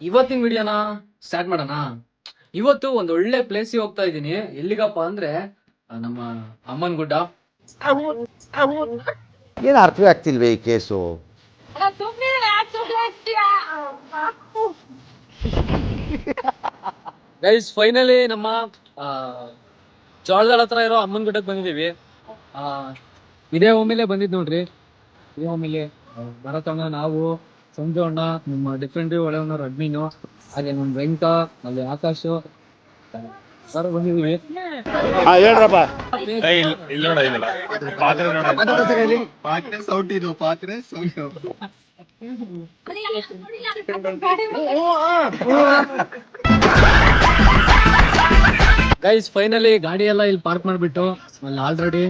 ಇವತ್ತಿನ ವಿಡಿಯೋನ ಸ್ಟಾರ್ಟ್ ಮಾಡೋಣ. ಇವತ್ತು ಒಂದು ಒಳ್ಳೆ ಪ್ಲೇಸಿಗೆ ಹೋಗ್ತಾ ಇದ್ದೀನಿ. ಎಲ್ಲಿಗಪ್ಪ ಅಂದ್ರೆ ನಮ್ಮ ಅಮ್ಮನ್ ಗುಡ್ಡ. ಏನು ಅರ್ಥವೇ ಆಗ್ತಿಲ್ವೇ ಈ ಕೇಸು? ಗೈಸ್ ಫೈನಲಿ ನಮ್ಮ ಜೋಳದ ಹತ್ರ ಇರೋ ಅಮ್ಮನ್ ಗುಡ್ಡಕ್ಕೆ ಬಂದಿದ್ದೀವಿ. ಇದೇ ಒಮ್ಮೆಲೆ ಬಂದಿದ್ ನೋಡ್ರಿ. ಇದೇ ಒಮ್ಮೆಲೆ ಭರತಣ್ಣ, ನಾವು, ಸಂಜು ಅಣ್ಣ, ನಮ್ಮ ಡಿಫ್ರೆಂಟ್ ಒಳ್ಳೆಯವನವ್ರು ಅಡ್ಮಿನು, ಹಾಗೆ ನಮ್ಮ ವೆಂಕ, ಅಲ್ಲಿ ಆಕಾಶ್ ಸರ್ ಬಂದಿದ್ದೀವಿ. ಹೇಳ್ರಪ್ಪ. ಗೈಸ್ ಫೈನಲಿ ಗಾಡಿ ಎಲ್ಲ ಇಲ್ಲಿ ಪಾರ್ಕ್ ಮಾಡಿಬಿಟ್ಟು ಅಲ್ಲಿ ಆಲ್ರೆಡಿ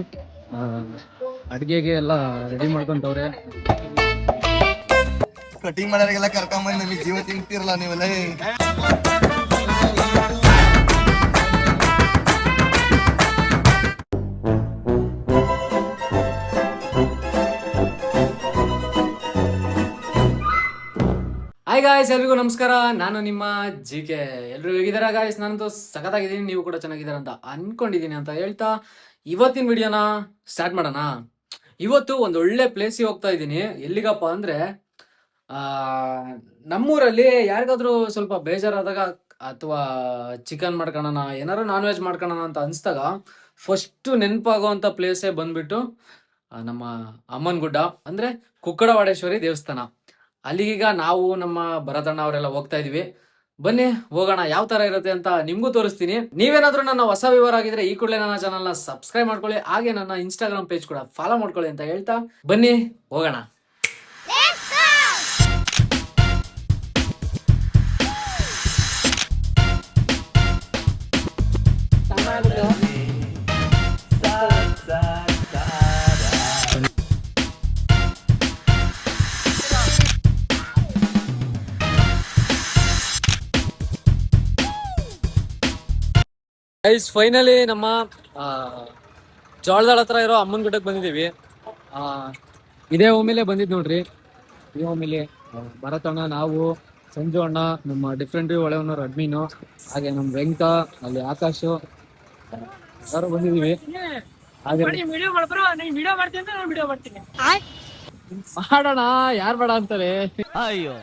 ಅಡ್ಗೆಗೆ ಎಲ್ಲ ರೆಡಿ ಮಾಡ್ಕೊಂತವ್ರೆ. ಕಟಿಂಗ್ ಮಾಡೋರಿಗೆಲ್ಲ ಕರ್ಕೊಂಬಂದು ನಮಗೆ ಜೀವ ತಿಂತಿರಲ್ಲ ನೀವೆಲ್ಲ. ಹಾಯ್ ಗಾಯ್ಸ್, ಎಲ್ರಿಗೂ ನಮಸ್ಕಾರ. ನಾನು ನಿಮ್ಮ ಜಿಕೆ. ಎಲ್ರು ಹೇಗಿದ್ದೀರಾ ಗಾಯ್ಸ್? ನಾನಂತೂ ಸಖತ್ತಾಗಿದ್ದೀನಿ, ನೀವು ಕೂಡ ಚೆನ್ನಾಗಿದ್ದೀರಾ ಅಂತ ಅನ್ಕೊಂಡಿದ್ದೀನಿ ಅಂತ ಹೇಳ್ತಾ ಇವತ್ತಿನ ವಿಡಿಯೋನ ಸ್ಟಾರ್ಟ್ ಮಾಡೋಣ. ಇವತ್ತು ಒಂದು ಒಳ್ಳೆ ಪ್ಲೇಸಿಗೆ ಹೋಗ್ತಾ ಇದ್ದೀನಿ. ಎಲ್ಲಿಗಪ್ಪ ಅಂದ್ರೆ ನಮ್ಮೂರಲ್ಲಿ ಯಾರಿಗಾದ್ರೂ ಸ್ವಲ್ಪ ಬೇಜಾರಾದಾಗ ಅಥವಾ ಚಿಕನ್ ಮಾಡ್ಕೊಳ್ಳೋಣ, ಏನಾರು ನಾನ್ ವೆಜ್ ಮಾಡ್ಕೊಳ್ಳೋಣ ಅಂತ ಅನ್ಸ್ದಾಗ ಫಸ್ಟ್ ನೆನಪಾಗುವಂಥ ಪ್ಲೇಸೇ ಬಂದ್ಬಿಟ್ಟು ನಮ್ಮ ಅಮ್ಮನ್ ಗುಡ್ಡ, ಅಂದ್ರೆ ಕುಕ್ಕಡವಾಡೇಶ್ವರಿ ದೇವಸ್ಥಾನ. ಅಲ್ಲಿಗೀಗ ನಾವು ನಮ್ಮ ಭರತಣ್ಣ ಅವರೆಲ್ಲ ಹೋಗ್ತಾ ಇದೀವಿ. ಬನ್ನಿ ಹೋಗೋಣ, ಯಾವ ತರ ಇರುತ್ತೆ ಅಂತ ನಿಮ್ಗೂ ತೋರಿಸ್ತೀನಿ. ನೀವೇನಾದ್ರೂ ನನ್ನ ಹೊಸ ವ್ಯೂವರ್ ಆಗಿದ್ರೆ ಈ ಕೂಡಲೇ ನನ್ನ ಚಾನಲ್ ನ ಸಬ್ಸ್ಕ್ರೈಬ್ ಮಾಡ್ಕೊಳ್ಳಿ, ಹಾಗೆ ನನ್ನ ಇನ್ಸ್ಟಾಗ್ರಾಮ್ ಪೇಜ್ ಕೂಡ ಫಾಲೋ ಮಾಡ್ಕೊಳ್ಳಿ ಅಂತ ಹೇಳ್ತಾ ಬನ್ನಿ ಹೋಗೋಣ. ಗೈಸ್ ಫೈನಲಿ ನಮ್ಮ ಜೋಳದ ಹತ್ರ ಇರೋ ಅಮ್ಮನ್ ಗುಡ್ಡಕ್ಕೆ ಬಂದಿದ್ದೀವಿ. ಇದೇ ಒಮ್ಮೆಲೆ ಬಂದಿದ್ ನೋಡ್ರಿ. ಇದೇ ಒಮ್ಮೆಲೆ ಭರತಣ್ಣ, ನಾವು, ಸಂಜು ಅಣ್ಣ, ನಮ್ಮ ಡಿಫ್ರೆಂಟ್ ಒಳ್ಳೆಯವನವ್ರು ಅಡ್ಮಿನು, ಹಾಗೆ ನಮ್ಮ ವೆಂಕ, ಅಲ್ಲಿ ಆಕಾಶ್ ಎಲ್ಲರೂ ಬಂದಿದ್ದೀವಿ. ಹಾಗೆ ಮಾಡೋಣ, ಯಾರು ಬೇಡ ಅಂತಾರೆ. ಅಯ್ಯೋ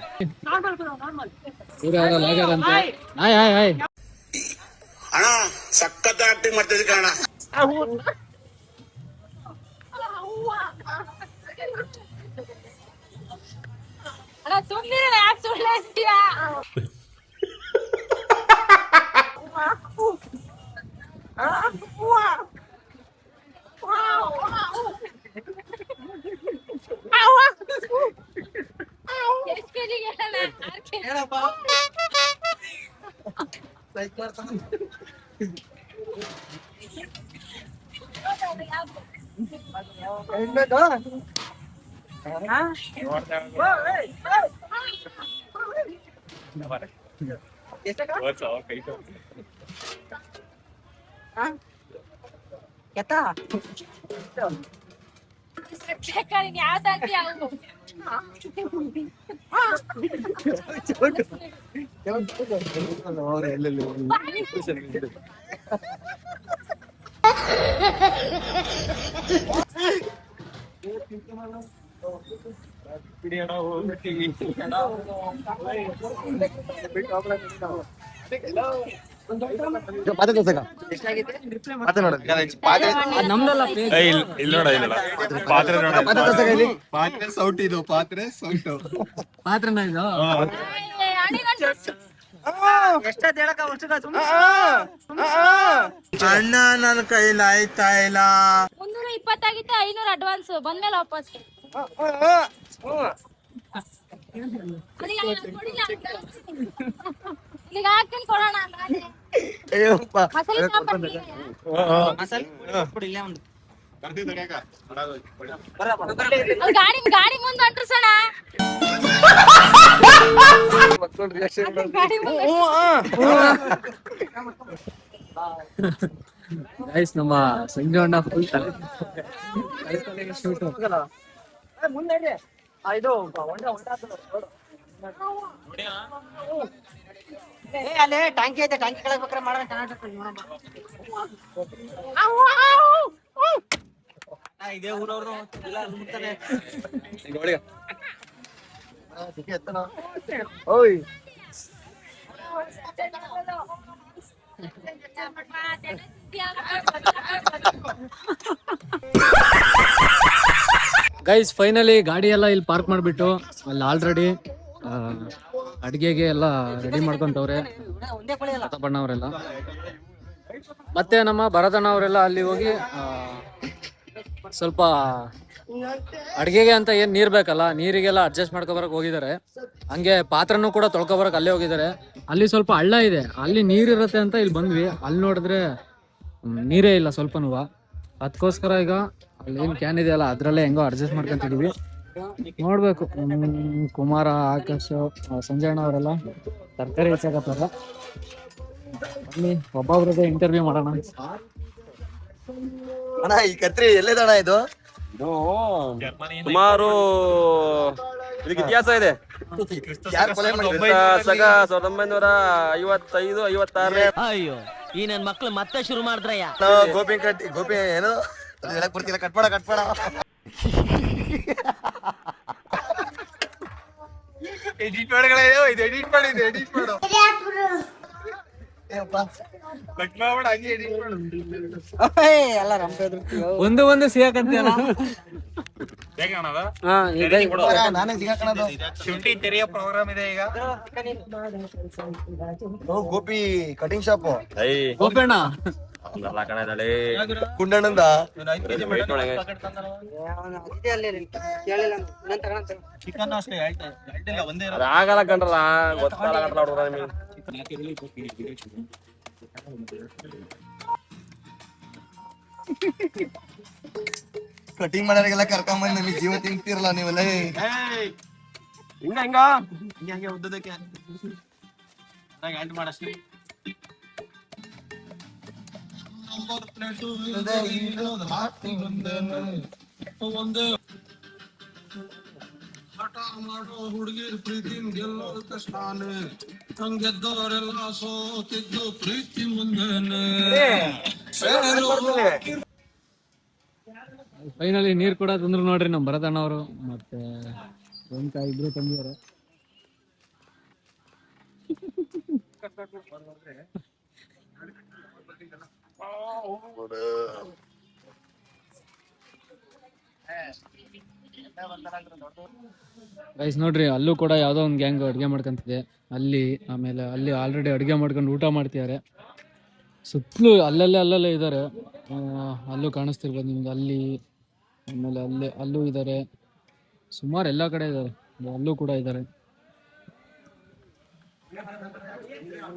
ಅಣ್ಣ ಸಖತ್ ಆಕ್ಟಿಂಗ್ ಮಾಡ್ತಿದ್ದೆ ಕಣ. ನಮ್ದಲ್ಲ ಪಾತ್ರೆ ಸೌಟ್ ಇದು, ಪಾತ್ರೆ ಸೌಟು, ಪಾತ್ರನ ಇದು. ಅಣ್ಣ ನನ್ನ ಕೈಲಿ ಆಯ್ತಾ ಇಲ್ಲ. 320 ಆಗಿತ್ತು, 500 ಅಡ್ವಾನ್ಸ್ ಬಂದ್ಮೇಲೆ ವಾಪಸ್. ಈಗ ಹಾಕ್ತೀನಿ ಕೊಡೋಣ ಅಂದ್ರೆ ಗಾಡಿ ಮುಂದೆ ಅಂಟ್ರಸೋಣ. ಗೈಸ್ ನಮ್ಮ ಸಂಜು ಅಣ್ಣ ಫುಲ್ ತಲೆ ಅಲ್ಲೇ ಟ್ಯಾಂಕಿ ಐತೆ, ಟ್ಯಾಂಕಿ ಕೆಳಗೆ ಬೇಕಾದ್ರೆ ಮಾಡೋಣ ಚೆನ್ನಾಗಿರ್ತದೆ ನೋಡಮ್ಮ. ಇದೇ ಊರವ್ರು ಇಲ್ಲ ಮುಟ್ತಾರೆ. ಓಯ್ ಗೈಸ್ ಫೈನಲಿ ಗಾಡಿ ಎಲ್ಲ ಇಲ್ಲಿ ಪಾರ್ಕ್ ಮಾಡಿಬಿಟ್ಟು ಅಲ್ಲಿ ಆಲ್ರೆಡಿ ಅಡಿಗೆಗೆ ಎಲ್ಲ ರೆಡಿ ಮಾಡ್ಕೊಂತವ್ರೆ ಒಂದೇ ಕೊಳಿ ಅಲ್ಲ. ಬಣ್ಣವರೆಲ್ಲ. ಮತ್ತೆ ನಮ್ಮ ಭರತಣ್ಣ ಅವರೆಲ್ಲ ಅಲ್ಲಿ ಹೋಗಿ ಸ್ವಲ್ಪ ಅಡಿಗೆಗೆ ಅಂತ ಏನ್ ನೀರ್ ಬೇಕಲ್ಲ, ನೀರಿಗೆಲ್ಲ ಅಡ್ಜಸ್ಟ್ ಮಾಡ್ಕೊಬರಕ್ ಹೋಗಿದ್ದಾರೆ. ಹಂಗೆ ಪಾತ್ರನೂ ಕೂಡ ತೊಳ್ಕೊಬರಕ್ ಅಲ್ಲೇ ಹೋಗಿದ್ದಾರೆ. ಅಲ್ಲಿ ಸ್ವಲ್ಪ ಹಳ್ಳ ಇದೆ, ಅಲ್ಲಿ ನೀರಿರುತ್ತೆ ಅಂತ ಇಲ್ಲಿ ಬಂದ್ವಿ. ಅಲ್ಲಿ ನೋಡಿದ್ರೆ ನೀರೇ ಇಲ್ಲ ಸ್ವಲ್ಪನೂ. ಅದಕ್ಕೋಸ್ಕರ ಈಗ ಅಲ್ಲಿ ಏನ್ ಕ್ಯಾನ್ ಇದೆಯಲ್ಲ ಅದ್ರಲ್ಲೇ ಹೆಂಗೋ ಅಡ್ಜಸ್ಟ್ ಮಾಡ್ಕೊಂತಿದೀವಿ. ನೋಡ್ಬೇಕು. ಕುಮಾರ, ಆಕಾಶ್, ಸಂಜಯ್ ಅಣ್ಣ ಅವರೆಲ್ಲ ತರಕಾರಿ ಹೆಚ್ಚಾಕತ್ತಾರ. ಬನ್ನಿ ಒಬ್ಬೊಬ್ರದ್ದು ಇಂಟರ್ವ್ಯೂ ಮಾಡೋಣ. ಅಣ್ಣ ಈ ಕತ್ರಿ ಎಲ್ಲೇದಣ್ಣ ಇದು? ಸುಮಾರು ಇದಕ್ಕೆ ಇತಿಹಾಸ ಇದೆ. ಯಾರು ಕೊಲೆ ಮಾಡಿದ್ರು? 1955-56. ಅಯ್ಯೋ ಈ ನನ್ ಮಕ್ಳು ಮತ್ತೆ ಶುರು ಮಾಡಿದ್ರಯ್ಯ. ಗೋಪಿ ಏನು ಹೇಳಕ್ ಬರ್ತಿಲ್ಲ. ಕಟ್ಬೇಡ ಎಡಿಟ್ ಮಾಡಗಳೇ, ಇದು ಎಡಿಟ್ ಮಾಡು. ಕಟ್ ಮಾಡ್ಬೇಡ, ಹಂಗೆ ಎಡಿಟ್ ಮಾಡು. ಎಲ್ಲ ರಂಪೆದ್ರು ಒಂದು ಸಿಗಾಕಂತೇನ. ನಾನೇ ಸಿಗಾಕಣದು. ಶುಂಠಿ ತೆರೆಯೋ ಪ್ರೋಗ್ರಾಮ್ ಇದೆ ಈಗ. ಗೋಪಿ ಕಟಿಂಗ್ ಶಾಪ್ ಗೋಪಣ್ಣ ಕುಂಡಣ್ಣಂದ ಚಿಕನ್ ಅಷ್ಟೇ ಆಗಲ್ಲ ಕಂಡ್ರಲ್ಲ, ಗೊತ್ತಾಗಲ್ಲ ಹುಡುಗ ನಿಮಗೆ. ಕಟಿಂಗ್ ಮಾಡೋರಿಗೆಲ್ಲ ಕರ್ಕೊಂಬಂದ್ ನಮಗೆ ಜೀವ ತಿಂತಿರಲ್ಲ ನೀವೆಲ್ಲ. ಹಿಂಗ ಉದ್ದದಕ್ಕೆ ಮಾಡಷ್ಟೇ. ಹುಡುಗಿರ್ ಪ್ರೀತಿ ಗೆಲ್ಲೋದು ಕಷ್ಟಾನೆ, ಹಂಗೆದ್ದವರೆಲ್ಲ ಸೋತಿದ್ದು ಪ್ರೀತಿ ಮುಂದೆನೆ. ಫೈನಲಿ ನೀರ್ ಕೂಡ ತಂದ್ರು ನೋಡ್ರಿ ನಮ್ ಭರತಣ್ಣ ಅವರು ಮತ್ತೆ ಇಬ್ರು ತಂದಿದ್ದಾರೆ. ಗೈಸ್ ನೋಡ್ರಿ, ಅಲ್ಲೂ ಕೂಡ ಯಾವ್ದೋ ಒಂದು ಗ್ಯಾಂಗ್ ಅಡ್ಗೆ ಮಾಡ್ಕೊಂತಿದೆ ಅಲ್ಲಿ. ಆಮೇಲೆ ಅಲ್ಲಿ ಆಲ್ರೆಡಿ ಅಡ್ಗೆ ಮಾಡ್ಕೊಂಡು ಊಟ ಮಾಡ್ತಿದ್ದಾರೆ. ಸುತ್ತಲೂ ಅಲ್ಲಲ್ಲೇ ಇದ್ದಾರೆ. ಅಲ್ಲೂ ಕಾಣಿಸ್ತಿರ್ಬೋದು ನಿಮ್ಗೆ. ಅಲ್ಲಿ ಆಮೇಲೆ ಅಲ್ಲೂ ಇದ್ದಾರೆ. ಸುಮಾರು ಎಲ್ಲ ಕಡೆ ಇದ್ದಾರೆ. ಅಲ್ಲೂ ಕೂಡ ಇದ್ದಾರೆ.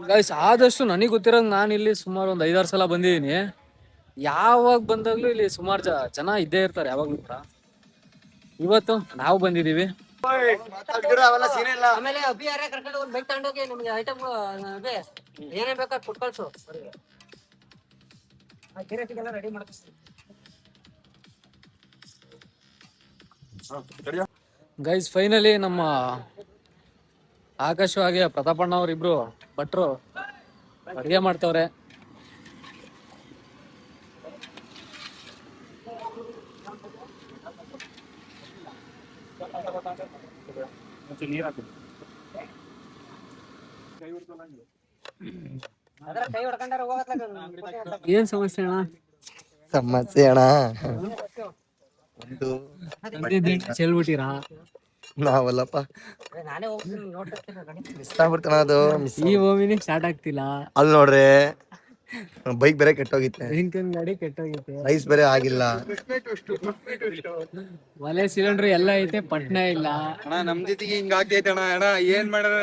ಗೈಸ್ ಆದಷ್ಟು ನನಗೆ ಗೊತ್ತಿರೋದು ನಾನು ಇಲ್ಲಿ ಸುಮಾರು ಒಂದು 5-6 ಸಲ ಬಂದಿದ್ದೀನಿ. ಯಾವಾಗ ಬಂದಾಗ್ಲೂ ಇಲ್ಲಿ ಸುಮಾರು ಜನ ಇದ್ದೇ ಇರ್ತಾರೆ ಯಾವಾಗ್ಲೂ ಕೂಡ. ಇವತ್ತು ನಾವು ಬಂದಿದೀವಿ. ಆಮೇಲೆ ಅಭಿಯಾರ ಕರ್ಕೊಂಡು ಒಂದು ಬೈಕ್ ತಗೊಂಡೋಗಿ ನಿಮ್ಗೆ ಐಟಮ್ಗಳು ಏನೇನ್ ಬೇಕಾದ್ರೆ ಕೊಟ್ಟು ಕಳ್ಸು. ರೆಡಿ ಮಾಡ್ತೀವಿ. ಗೈಸ್ ಫೈನಲಿ ನಮ್ಮ ಆಕಾಶ್ ಹಾಗೆ ಪ್ರತಾಪಣ್ಣ ಅವ್ರಿಬ್ರು ಭಟ್ರು ಅಡುಗೆ ಮಾಡ್ತವ್ರೆ. ಏನ್ ಸಮಸ್ಯೆ ಅಣ್ಣ? ಸಮಸ್ಯೆ ಅಣ್ಣ ಚೆಲ್ಬಿಟ್ಟಿರಾ? ನಾವಲ್ಲಪ್ಪ, ನಾನೇ ಹೋಗ್ತೀನಿ ನೋಡ್ತೀನಿ. ಮಿಸ್ ಆಗ್ಬಿಡ್ತಾನ ಅದು. ಈ ಓಮಿನಿ ಸ್ಟಾರ್ಟ್ ಆಗ್ತಿಲ್ಲ. ಅಲ್ಲಿ ನೋಡ್ರಿ ಬೈಕ್ ಬೇರೆ ಕೆಟ್ಟೋಗಿತ್ತೆ, ಗಾಡಿ ಕೆಟ್ಟೋಗೈತೆ, ರೈಸ್ ಬೇರೆ ಆಗಿಲ್ಲ, ಒಲೆ ಸಿಲಿಂಡರ್ ಎಲ್ಲ ಐತೆ, ಪಟ್ನ ಇಲ್ಲ ಅಣ್ಣ. ನಮ್ ಜೊತೆಗೆ ಹಿಂಗ ಆಗ್ತೈತೆ ಅಣ್ಣ. ಅಣ್ಣ ಏನ್ ಮಾಡಿದ್ರ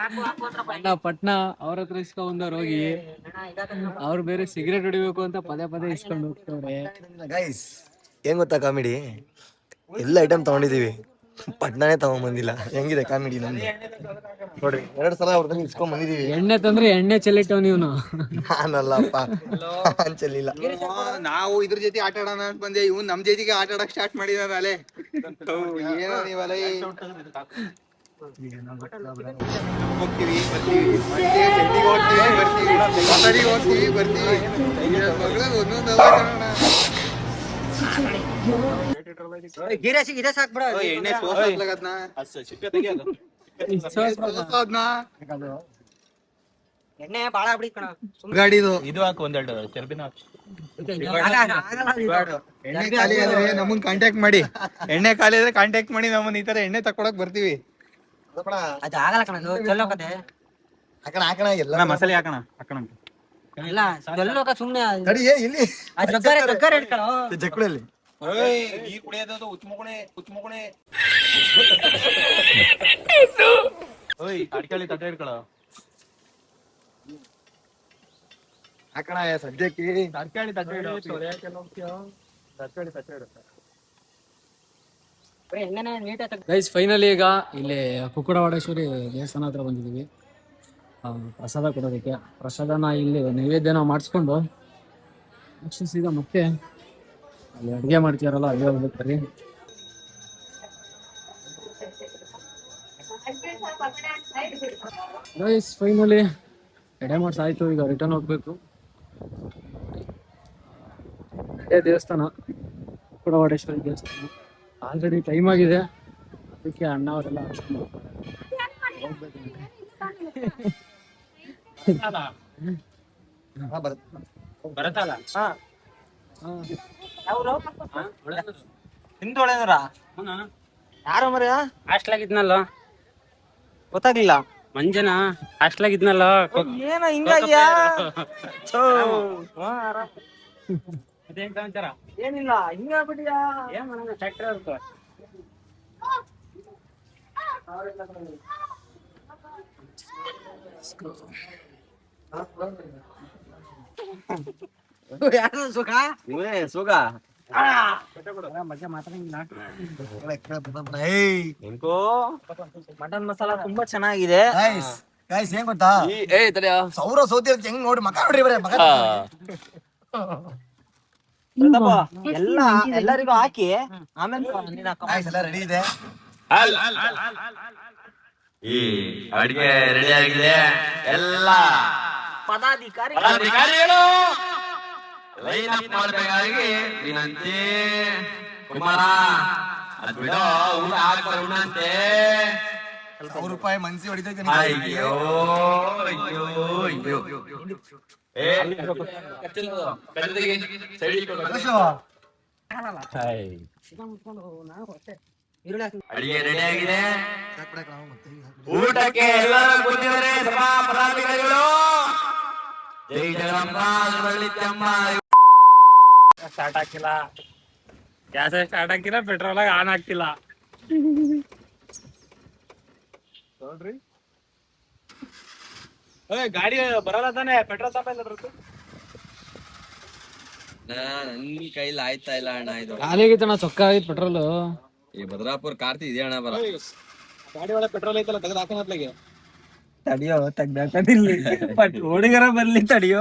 ಅಣ್ಣ? ಪಟ್ನ ಅವ್ರ ಹತ್ರ ಇಸ್ಕೊಂಡ್ ಹೋಗಿ ಅವ್ರು ಬೇರೆ ಸಿಗರೇಟ್ ಹೊಡಿಬೇಕು ಅಂತ ಪದೇ ಇಸ್ಕೊಂಡು ಹೋಗ್ತವ್ರೆ. ಗೈಸ್ ಏನ್ ಗೊತ್ತಾ ಕಾಮಿಡಿ? ಎಲ್ಲ ಐಟಮ್ ತಗೊಂಡಿದೀವಿ, ಪಟ್ನಾನೇ ತಗೊಂಡ್ಬಂದಿಲ್ಲ. ಹೆಂಗಿದೆ ಕಾಮಿಡಿ ನಮ್ದು ನೋಡ್ರಿ. 2 ಸಲ ಅವ್ರ ಇಸ್ಕೊಂಡ್ ಬಂದಿದೀವಿ. ಎಣ್ಣೆ ತಂದ್ರೆ ಎಣ್ಣೆ ಚೆಲ್ಲಿಟ್ಟವ್ ನೀವು. ನಾನಲ್ಲಪ್ಪ, ಚೆಲ್ಲಿಲ್ಲ. ನಾವು ಇದ್ರ ಜೊತೆ ಆಟ ಆಡೋಣ ಅಂತ ಬಂದೆ, ಇವ್ ನಮ್ ಜೊತೆಗೆ ಆಟ ಆಡಕ್ ಸ್ಟಾರ್ಟ್ ಮಾಡಿದಾರ. ಅಲೆ ಏನೋ ನೀವಲ್ಲ ಗಿರೇಶಿಗೆ ಇದೇ ಸಾಕ್ ಬಿಡ. ಎಣ್ಣೆ ಬಾಳ ಆಗ್ಬಿಡಿ ಕಣ. ಗಾಡಿದು ಇದು ಹಾಕು ಒಂದೆರಡು ಚರ್ಬಿನ ಎಣ್ಣೆ ಖಾಲಿ ಆದ್ರೆ ನಮ್ಮನ್ ಕಾಂಟ್ಯಾಕ್ಟ್ ಮಾಡಿ. ಎಣ್ಣೆ ಖಾಲಿ ಆದ್ರೆ ಕಾಂಟ್ಯಾಕ್ಟ್ ಮಾಡಿ, ನಮ್ಮನ್ ಈ ತರ ಎಣ್ಣೆ ತಕೊಳಕ್ ಬರ್ತೀವಿ. ಅದು ಆಗಲ್ಲ ಕಣ, ಅದು ಚೆಲ್ಲೋಕತೆ. ಹಾಕಣ ಹಾಕಣ ಎಲ್ಲ ಮಸಾಲೆ ಹಾಕೋಣ ಇಲ್ಲ ಚೆಲ್ಲೋಕ ಸುಮ್ನೆ ತಡಿ, ಇಲ್ಲಿ ಜಗ್ಗಾರೆ ಇಡ್ಕಣ. ಜಕ್ಕಳಲ್ಲಿ ನೀರ್ ಕುಡಿಯೋದು ಉಚ್ಮುಕಣೆ ಅಡ್ಕಳಿ ತಟ್ಟೆ ಇಡ್ಕೊಳ ಹಾಕಣ ಸದ್ಯಕ್ಕೆ. ತರ್ಕಾಳಿ ತಟ್ಟೆ ಇಡು ತಟ್ಟೆ ಇಡು. ಎಣ್ಣೆನೆ ನೀಟಾಗಿ ಗೈಸ್ ಫೈನಲಿ ಈಗ ಇಲ್ಲಿ ಕುಕ್ಕಡವಾಡೇಶ್ವರಿ ದೇವಸ್ಥಾನ ಹತ್ರ ಬಂದಿದ್ದೀವಿ ಪ್ರಸಾದ ಕೊಡೋದಕ್ಕೆ. ಪ್ರಸಾದನ ಇಲ್ಲಿ ನೈವೇದ್ಯನ ಮಾಡಿಸ್ಕೊಂಡು ನೆಕ್ಸ್ಟ್ ಸೀದಾ ಮತ್ತೆ ಅಲ್ಲಿ ಅಡುಗೆ ಮಾಡ್ತೀರಲ್ಲ ಅಲ್ಲೇ ಹೋಗ್ಬೇಕ್ರಿ. ಗೈಸ್ ಫೈನಲಿ ಎಡೆ ಮಾಡ್ಸಾಯ್ತು, ಈಗ ರಿಟರ್ನ್ ಹೋಗ್ಬೇಕು. ಅದೇ ದೇವಸ್ಥಾನ ಕುಕ್ಕಡವಾಡೇಶ್ವರಿ ದೇವಸ್ಥಾನ. ಆಲ್ರೆಡಿ ಟೈಮ್ ಆಗಿದೆ, ಅದಕ್ಕೆ ಅಣ್ಣ ಅವರೆಲ್ಲ ಬರತ್ತಲ್ಲ ಹಿಂದೊಳೆನೂರ ಯಾರು ಮರ ಹಾಸ್ಟ್ಲಾಗಿದ್ನಲ್ಲ ಗೊತ್ತಾಗ್ಲಿಲ್ಲ. ಮಂಜನ ಹಾಸ್ಟ್ಲಾಗಿದ್ನಲ್ಲ ಏನ ಹಿಂಗಾಗ್ಯಾ? ಅದೇನ್ ಸಮಾಚಾರ? ಏನಿಲ್ಲ ಹಿಂಗಾಗ್ಬಿಟ್ಟಿಯಾ? ಏನ್ ಮಾಡೋಣ, ಟ್ರ್ಯಾಕ್ಟರ್ ಇರುತ್ತೆ. ಯಾರು ಸುಖ ಇವನೇ ಸುಗ ಮಧ್ಯ ಮಾತಾಡಂಗಿಲ್ಲ. ಎಂಕೋ ಮಟನ್ ಮಸಾಲ ತುಂಬಾ ಚೆನ್ನಾಗಿದೆ. ಗಾಯ್ಸ್ ಏನ್ ಗೊತ್ತಾ, ತಡಿಯ ಸೌರ ಸೌದಿ ಅಂತ ಹೆಂಗ್ ನೋಡಿ ಮಕ ನೋಡ್ರಿ ಬರೇ ಮಕ. ಎಲ್ಲರಿಗೂ ಹಾಕಿ ಆಮೇಲೆ ಗಾಯ್ಸ್ ಎಲ್ಲ ರೆಡಿ ಇದೆ. ಈ ಅಡಿಗೆ ರೆಡಿ ಆಗಿದೆ. ಎಲ್ಲ ಪದಾಧಿಕಾರಿ ಪದಾಧಿಕಾರಿಗಳು ಲೈನ್ ಅಪ್ ಮಾಡಬೇಕಾಗಿ ವಿನಂತಿ. ಕುಮಾರ ಅದ್ ಬಿಡೋ, ಊಟ ಹಾಕ್ಬರುಣಂತೆ. ₹1,000 ಮನ್ಸಿ ಹೊಡಿತೈತೆ. ಅಯ್ಯೋ ಅಯ್ಯೋ ಅಯ್ಯೋ ಏ ಅಡಿಗೆ ರೆಡಿ ಆಗಿದೆ. ಊಟಕ್ಕೆ ಎಲ್ಲರೂ ಕೂತಿದ್ದಾರೆ. ಸಭಾ ಪದಾಧಿಕಾರಿಗಳು ಜೈ ಜಗದಂಬ ಬರಲಿತ್ತಮ್ಮ. ಸ್ಟಾರ್ಟ್ ಆಗ್ತಿಲ್ಲ, ಗ್ಯಾಸ್ ಸ್ಟಾರ್ಟ್ ಆಗ್ತಿಲ್ಲ, ಪೆಟ್ರೋಲ್ ಆನ್ ಆಗ್ತಿಲ್ಲ. ನೋಡ್ರಿ ಗಾಡಿ ಬರಲ್ಲ ತಾನೆ, ಪೆಟ್ರೋಲ್ ಸಾಪ ಇಲ್ಲ. ನನ್ ಕೈಲಿ ಆಯ್ತಾ ಇಲ್ಲ ಅಣ್ಣ. ಇದು ಖಾಲಿ ಆಗೈತಣ್ಣ, ಚೊಕ್ಕ ಆಗೈತೆ ಪೆಟ್ರೋಲ್. ಈ ಭದ್ರಾಪುರ ಕಾರ್ತಿ ಇದೆ ಅಣ್ಣ. ಬರ ಗಾಡಿ ಒಳಗೆ ಪೆಟ್ರೋಲ್ ಐತಲ್ಲ, ತೆಗೆದು ಹಾಕೋದ್ಲಾಗೆ. ತಡಿಯೋ ತೆಗ್ದಾಕದಿರ್ಲಿ, ಬಟ್ ಹುಡುಗರ ಬರ್ಲಿ ತಡಿಯೋ.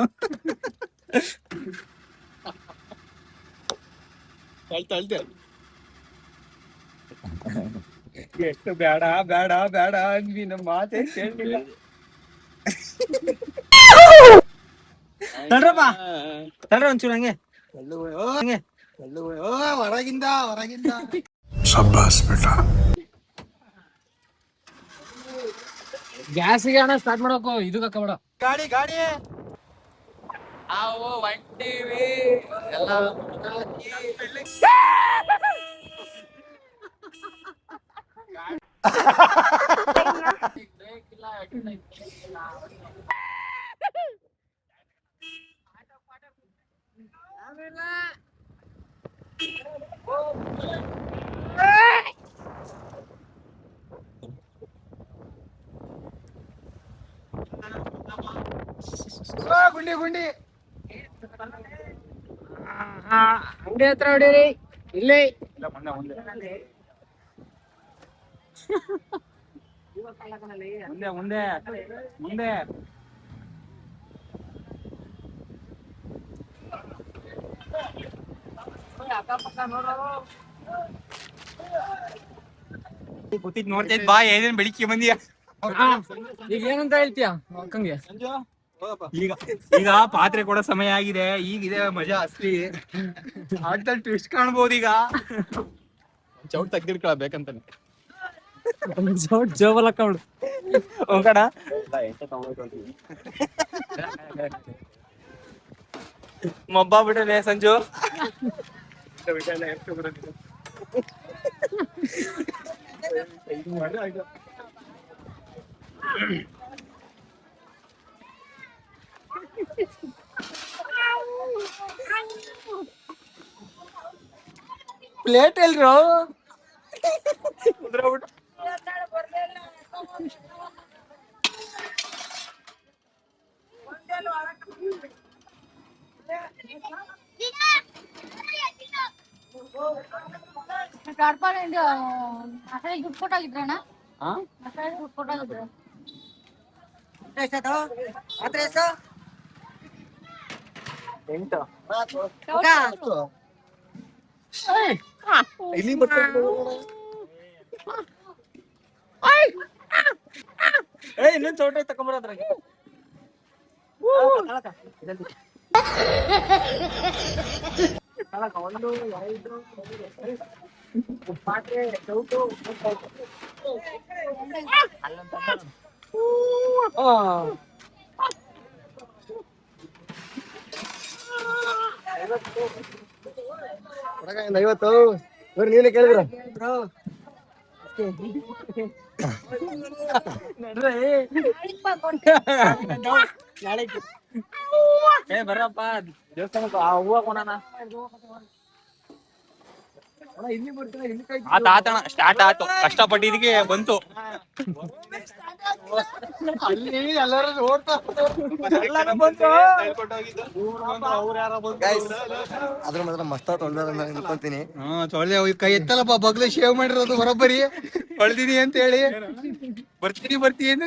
ಎಷ್ಟು ಬೇಡ ಬೇಡ ಬೇಡ ಅಂದ್ವಿ, ನಮ್ಮ ಮಾತೇ ಕೇಳಿಲ್ಲ. ತಡ್ರಪ್ಪ ತಡ್ರ ಒಂಚೂರು ಹಂಗೆ ಹೊರಗಿಂದ ಗ್ಯಾಸಿಗೆ ಅಣ್ಣ ಸ್ಟಾರ್ಟ್ ಮಾಡಬೇಕು, ಇದಕ್ಕೆ ಹಾಕಬೇಡ. ಗಾಡಿ ನಾವು ಹೊಂಟೀವಿ ಎಲ್ಲ. ಗುಂಡಿ ಅಂಗಡಿ ಹತ್ರ ಹೊಡೀರಿ, ಇಲ್ಲೇ ಮುಂದೆ ಅಕ್ಕಪಕ್ಕ ನೋಡೋ. ನೋಡ್ತೈತ್ ಬಾ ಏನೇನ್ ಬೆಳಿಗ್ಗೆ ಬಂದಿಯ ಈಗ ಏನಂತ ಹೇಳ್ತೀಯ ಅಕ್ಕಂಗೆ? ಈಗ ಈಗ ಪಾತ್ರೆ ಕೊಡೋ ಸಮಯ ಆಗಿದೆ. ಈಗಿದೆ ಮಜಾ ಅಸ್ಲಿ. ಆಟದಲ್ಲಿ ಟ್ವಿಸ್ಟ್ ಕಾಣ್ಬೋದು ಈಗ. ಚೌಟ್ ತೆಗ್ದಿಡ್ಕೊಳ ಬೇಕಂತಾನೆ ಜೋಬಲ್ ಹಾಕೊಂಡು ಹೋಗಣ. ಮೊಬ್ಬ ಬಿಟ್ಟನೆ ಸಂಜು. ಪ್ಲೇಟ್ ಎಲ್ರು? ದುಡ್ಡು ಕೊಟ್ಟಾಗಿದ್ರಣ್ಣ, ದುಡ್ಡು ಕೊಟ್ಟಾಗಿದ್ರು. ಎಷ್ಟಾಯ್ತು ಮಾತ್ರ ಎಷ್ಟು? 8 ಇಲ್ಲಿ ಬರ್ತಾರೆ. ಇನ್ನೊಂದು ಚೌಟೆ ತಕೊಂಬರೋದ್ರಾಗೆ. ಕೊಡಗ ಇಂದ 50. ಇವ್ರು ನೀನೇ ಕೇಳಿದ್ರ ಬರಪ್ಪ ದೇವಸ್ಥಾನಕ್ಕೆ ಹೂವ ಕೊಡೋಣ. ಆತಣ ಸ್ಟಾರ್ಟ್ ಆಯ್ತು. ಕಷ್ಟಪಟ್ಟಿದ್ದಕ್ಕೆ ಬಂತು. ಅಲ್ಲಿ ಎಲ್ಲರೂ ನೋಡ್ತಾ ಅದ್ರ ಮಾತ್ರ ಮಸ್ತ ತೊಳ್ದಾರ ಅನ್ಕೊಂತೀನಿ. ತೊಳ್ದೆ ಕೈ ಎತ್ತಲ್ಲಪ್ಪ ಬಗ್ಲ ಶೇವ್ ಮಾಡಿರೋದು ಬರೋಬ್ಬರಿ ತೊಳ್ದಿನಿ ಅಂತ ಹೇಳಿ ಬರ್ತೀನಿ ಅಂತ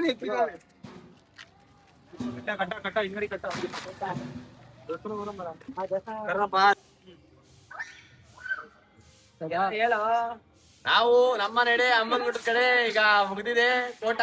ನಾವು ನಮ್ಮ ನಡೆ ಅಮ್ಮನ ಗುಡ್ಡ ಕಡೆ ಈಗ ಮುಗ್ದಿದೆ ತೋಟ.